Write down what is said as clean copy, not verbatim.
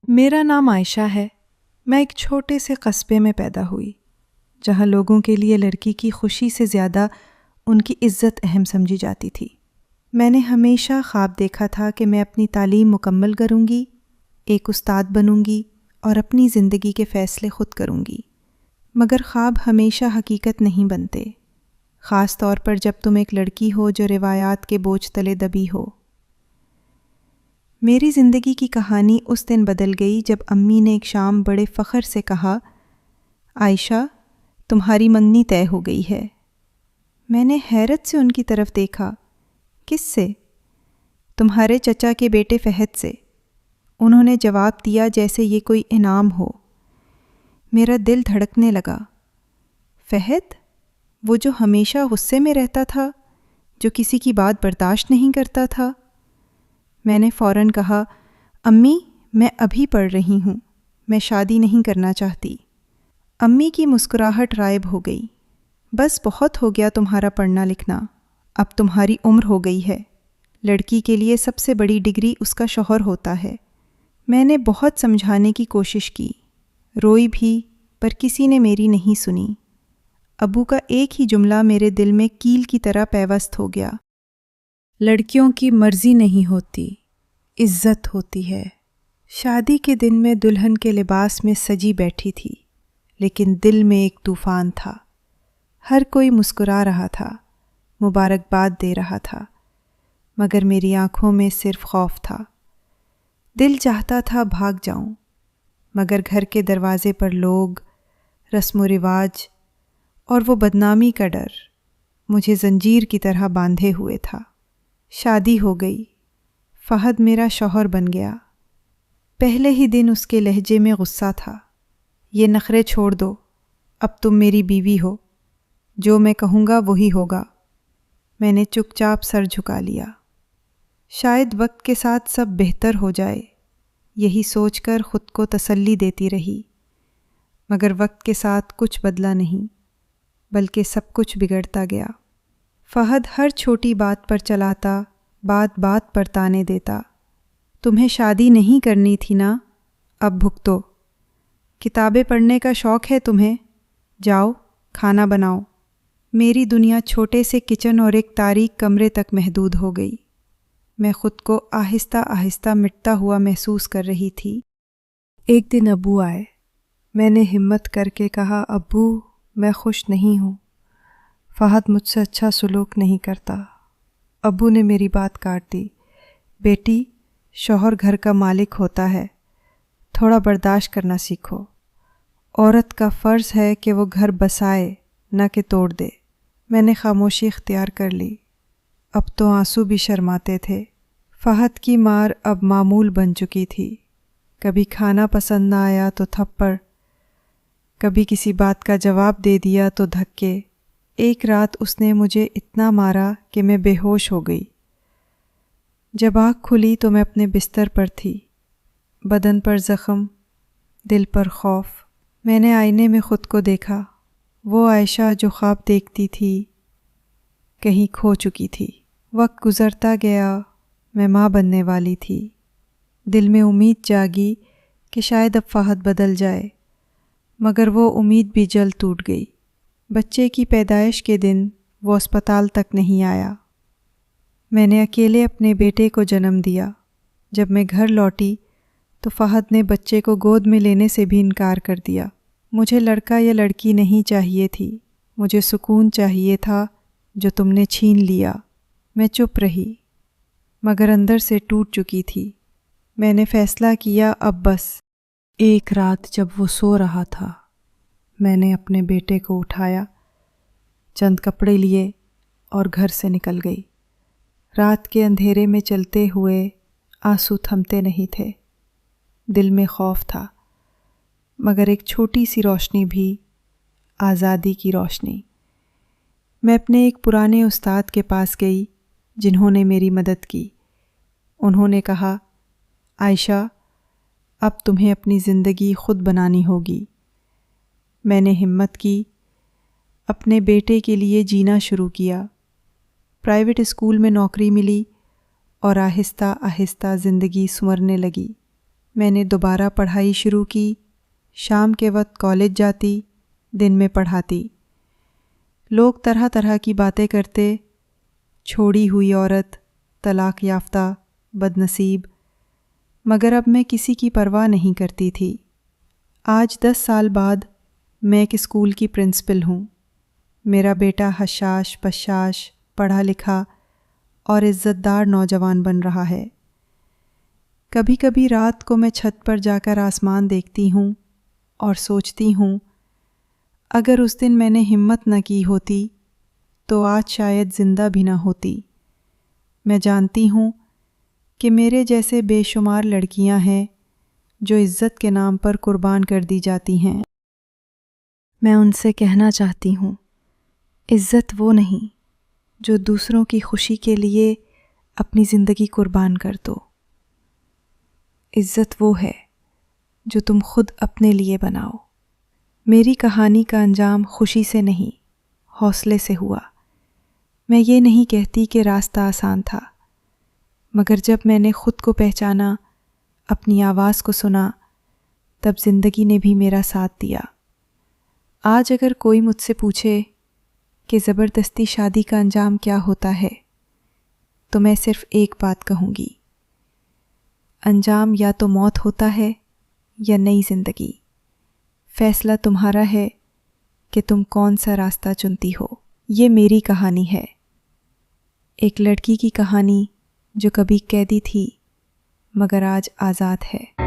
میرا نام عائشہ ہے۔ میں ایک چھوٹے سے قصبے میں پیدا ہوئی جہاں لوگوں کے لیے لڑکی کی خوشی سے زیادہ ان کی عزت اہم سمجھی جاتی تھی۔ میں نے ہمیشہ خواب دیکھا تھا کہ میں اپنی تعلیم مکمل کروں گی، ایک استاد بنوں گی اور اپنی زندگی کے فیصلے خود کروں گی۔ مگر خواب ہمیشہ حقیقت نہیں بنتے، خاص طور پر جب تم ایک لڑکی ہو جو روایات کے بوجھ تلے دبی ہو۔ میری زندگی کی کہانی اس دن بدل گئی جب امی نے ایک شام بڑے فخر سے کہا، عائشہ، تمہاری منگنی طے ہو گئی ہے۔ میں نے حیرت سے ان کی طرف دیکھا۔ کس سے؟ تمہارے چچا کے بیٹے فہد سے، انہوں نے جواب دیا جیسے یہ کوئی انعام ہو۔ میرا دل دھڑکنے لگا۔ فہد؟ وہ جو ہمیشہ غصے میں رہتا تھا، جو کسی کی بات برداشت نہیں کرتا تھا؟ میں نے فوراً کہا، امی، میں ابھی پڑھ رہی ہوں، میں شادی نہیں کرنا چاہتی۔ امی کی مسکراہٹ غائب ہو گئی۔ بس بہت ہو گیا تمہارا پڑھنا لکھنا، اب تمہاری عمر ہو گئی ہے۔ لڑکی کے لیے سب سے بڑی ڈگری اس کا شوہر ہوتا ہے۔ میں نے بہت سمجھانے کی کوشش کی، روئی بھی، پر کسی نے میری نہیں سنی۔ ابو کا ایک ہی جملہ میرے دل میں کیل کی طرح پیوست ہو گیا، لڑکیوں کی مرضی نہیں ہوتی، عزت ہوتی ہے۔ شادی کے دن میں دلہن کے لباس میں سجی بیٹھی تھی، لیکن دل میں ایک طوفان تھا۔ ہر کوئی مسکرا رہا تھا، مبارکباد دے رہا تھا، مگر میری آنکھوں میں صرف خوف تھا۔ دل چاہتا تھا بھاگ جاؤں، مگر گھر کے دروازے پر لوگ، رسم و رواج اور وہ بدنامی کا ڈر مجھے زنجیر کی طرح باندھے ہوئے تھا۔ شادی ہو گئی، فہد میرا شوہر بن گیا۔ پہلے ہی دن اس کے لہجے میں غصہ تھا۔ یہ نخرے چھوڑ دو، اب تم میری بیوی ہو، جو میں کہوں گا وہی ہوگا۔ میں نے چپ چاپ سر جھکا لیا۔ شاید وقت کے ساتھ سب بہتر ہو جائے، یہی سوچ کر خود کو تسلی دیتی رہی، مگر وقت کے ساتھ کچھ بدلا نہیں، بلکہ سب کچھ بگڑتا گیا۔ فہد ہر چھوٹی بات پر چلاتا، بات بات پر تانے دیتا۔ تمہیں شادی نہیں کرنی تھی نا، اب بھگتو۔ کتابیں پڑھنے کا شوق ہے تمہیں، جاؤ کھانا بناؤ۔ میری دنیا چھوٹے سے کچن اور ایک تاریک کمرے تک محدود ہو گئی۔ میں خود کو آہستہ آہستہ مٹتا ہوا محسوس کر رہی تھی۔ ایک دن ابو آئے۔ میں نے ہمت کر کے کہا، ابو، میں خوش نہیں ہوں، فہد مجھ سے اچھا سلوک نہیں کرتا۔ ابو نے میری بات کاٹ دی۔ بیٹی، شوہر گھر کا مالک ہوتا ہے، تھوڑا برداشت کرنا سیکھو۔ عورت کا فرض ہے کہ وہ گھر بسائے، نہ کہ توڑ دے۔ میں نے خاموشی اختیار کر لی۔ اب تو آنسو بھی شرماتے تھے۔ فہد کی مار اب معمول بن چکی تھی۔ کبھی کھانا پسند نہ آیا تو تھپڑ، کبھی کسی بات کا جواب دے دیا تو دھکے۔ ایک رات اس نے مجھے اتنا مارا کہ میں بے ہوش ہو گئی۔ جب آنکھ کھلی تو میں اپنے بستر پر تھی، بدن پر زخم، دل پر خوف۔ میں نے آئینے میں خود کو دیکھا، وہ عائشہ جو خواب دیکھتی تھی، کہیں کھو چکی تھی۔ وقت گزرتا گیا، میں ماں بننے والی تھی۔ دل میں امید جاگی کہ شاید اب فہد بدل جائے، مگر وہ امید بھی جلد ٹوٹ گئی۔ بچے کی پیدائش کے دن وہ اسپتال تک نہیں آیا۔ میں نے اکیلے اپنے بیٹے کو جنم دیا۔ جب میں گھر لوٹی تو فہد نے بچے کو گود میں لینے سے بھی انکار کر دیا۔ مجھے لڑکا یا لڑکی نہیں چاہیے تھی، مجھے سکون چاہیے تھا جو تم نے چھین لیا۔ میں چپ رہی، مگر اندر سے ٹوٹ چکی تھی۔ میں نے فیصلہ کیا، اب بس۔ ایک رات جب وہ سو رہا تھا، میں نے اپنے بیٹے کو اٹھایا، چند کپڑے لیے اور گھر سے نکل گئی۔ رات کے اندھیرے میں چلتے ہوئے آنسو تھمتے نہیں تھے۔ دل میں خوف تھا، مگر ایک چھوٹی سی روشنی بھی، آزادی کی روشنی۔ میں اپنے ایک پرانے استاد کے پاس گئی جنہوں نے میری مدد کی۔ انہوں نے کہا، عائشہ، اب تمہیں اپنی زندگی خود بنانی ہوگی۔ میں نے ہمت کی، اپنے بیٹے کے لیے جینا شروع کیا۔ پرائیویٹ اسکول میں نوکری ملی اور آہستہ آہستہ زندگی سنورنے لگی۔ میں نے دوبارہ پڑھائی شروع کی، شام کے وقت کالج جاتی، دن میں پڑھاتی۔ لوگ طرح طرح کی باتیں کرتے، چھوڑی ہوئی عورت، طلاق یافتہ، بد نصیب، مگر اب میں کسی کی پرواہ نہیں کرتی تھی۔ آج 10 سال بعد میں ایک اسکول کی پرنسپل ہوں۔ میرا بیٹا حشاش بشاش، پڑھا لکھا اور عزت دار نوجوان بن رہا ہے۔ کبھی کبھی رات کو میں چھت پر جا کر آسمان دیکھتی ہوں اور سوچتی ہوں، اگر اس دن میں نے ہمت نہ کی ہوتی تو آج شاید زندہ بھی نہ ہوتی۔ میں جانتی ہوں کہ میرے جیسے بے شمار لڑکیاں ہیں جو عزت کے نام پر قربان کر دی جاتی ہیں۔ میں ان سے کہنا چاہتی ہوں، عزت وہ نہیں جو دوسروں کی خوشی کے لیے اپنی زندگی قربان کر دو۔ عزت وہ ہے جو تم خود اپنے لیے بناؤ۔ میری کہانی کا انجام خوشی سے نہیں، حوصلے سے ہوا۔ میں یہ نہیں کہتی کہ راستہ آسان تھا، مگر جب میں نے خود کو پہچانا، اپنی آواز کو سنا، تب زندگی نے بھی میرا ساتھ دیا۔ آج اگر کوئی مجھ سے پوچھے کہ زبردستی شادی کا انجام کیا ہوتا ہے، تو میں صرف ایک بات کہوں گی، انجام یا تو موت ہوتا ہے یا نئی زندگی۔ فیصلہ تمہارا ہے کہ تم کون سا راستہ چنتی ہو۔ یہ میری کہانی ہے، ایک لڑکی کی کہانی جو کبھی قیدی تھی مگر آج آزاد ہے۔